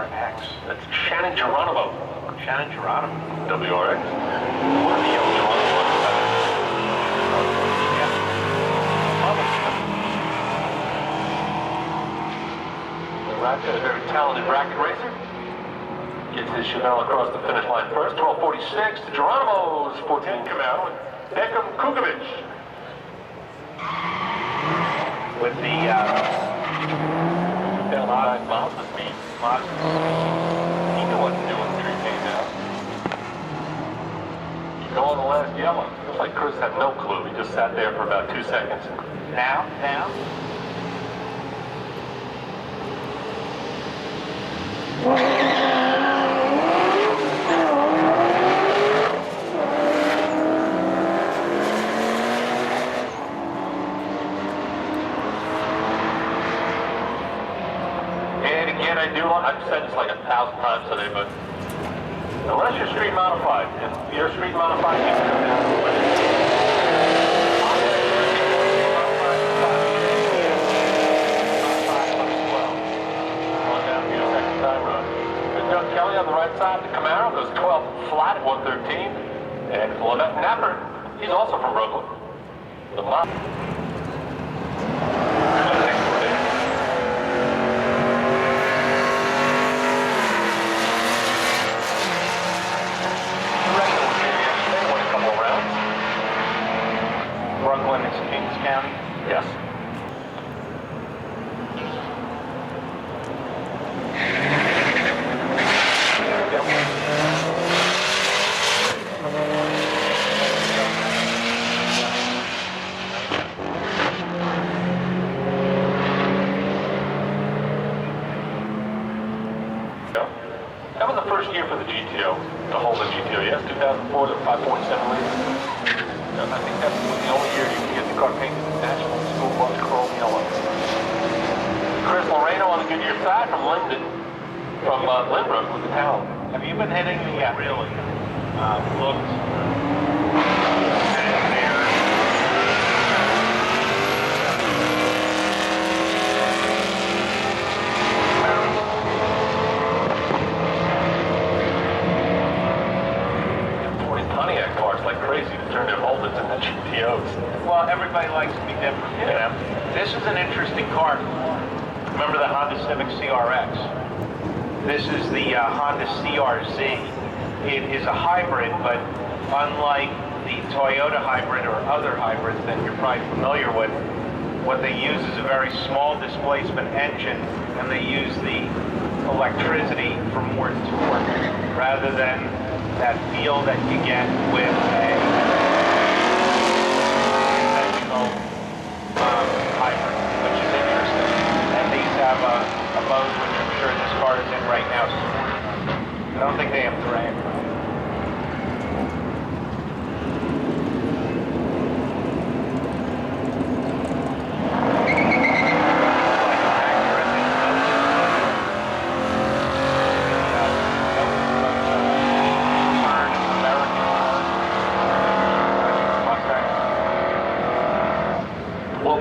CRX. That's Shannon Geronimo. Shannon Geronimo. WRX. What are the yellow Geronimo ones? Yeah. A very talented bracket racer. Gets his Chevelle across the finish line first. 12:46 to Geronimo's 14 Camaro and Beckham Kukovic. With the Mazda speed. He knew what to do when the tree came down. You go on the last yellow. Looks like Chris had no clue. He just sat there for about 2 seconds. now. I've said this like 1,000 times today, but unless you're street modified, if you're street modified, you can come down and win it. Going down to your second time run. There's Doug Kelly on the right side. The Camaro goes 12 flat at 113. And Lynette Napper, he's also from Brooklyn. The Brooklyn is Kings County. Yes. That was the first year for the GTO, to hold the GTO. Yes, 2004 to 5.7 liters. I think that's the only year you can get the car painted National School Bus Chrome Yellow. Chris Loreno on the Goodyear side from Lindbrook with the Etown. Have you been hitting the really looked and there? Pontiac cars like crazy to turn their Holdens into GTOs. Well, everybody likes to be different. Yeah. This is an interesting car. Remember the Honda Civic CRX? This is the Honda CRZ. It is a hybrid, but unlike the Toyota hybrid or other hybrids that you're probably familiar with, what they use is a very small displacement engine, and they use the electricity for more torque rather than that feel that you get with a conventional hybrid, which is interesting. And these have a mode which I'm sure this car is in right now. I don't think they have drag.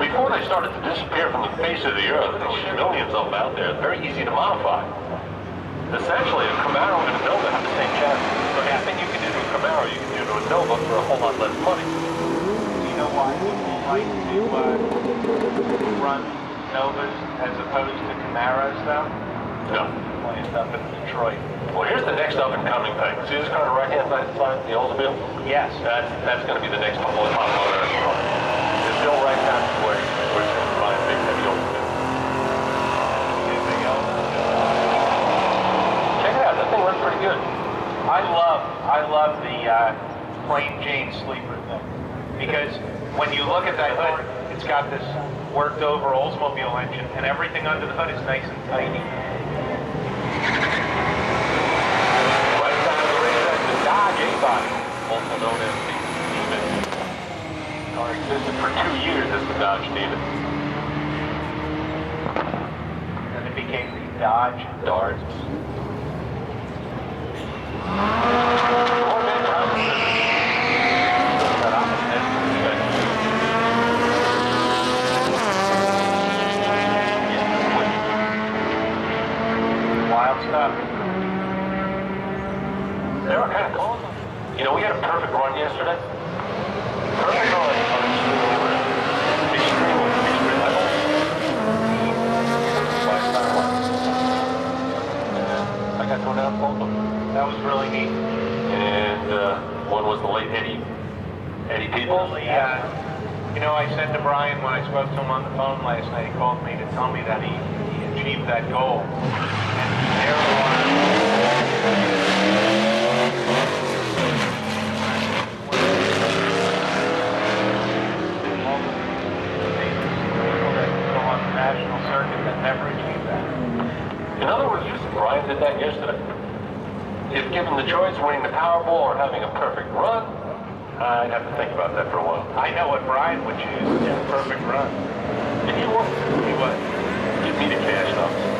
Before they started to disappear from the face of the earth, there's millions of them out there. It's very easy to modify. Essentially, a Camaro and a Nova have the same chassis. So anything you can do to a Camaro, you can do to a Nova for a whole lot less money. Do you know why people like to run Novas as opposed to Camaros, though? No. Playing up in Detroit. Well, here's the next up and coming thing. See this car on the right-hand side, the Oldsmobile? Yes. That's going to be the next popular car. It's still right down to where it's going to buy a big heavy Oldsmobile. Check it out. That thing runs pretty good. I love the plain Jane sleeper thing, because when you look at that hood, it's got this worked over Oldsmobile engine, and everything under the hood is nice and tidy. Right side of the racetrack, the Dodge A-body, also known as the Demon. The car existed for 2 years as the Dodge Demon. And it became the Dodge Darts. Wild stuff. people. Well, I said to Brian when I spoke to him on the phone last night, he called me to tell me that he achieved that goal. And there people that go on the national circuit that never achieved that. In other words, Brian did that yesterday. If given the choice, winning the Powerball or having a perfect run, I'd have to think about that for a while. I know what Brian would choose. Yeah, perfect run. And he would. He would. Give me the cash, though.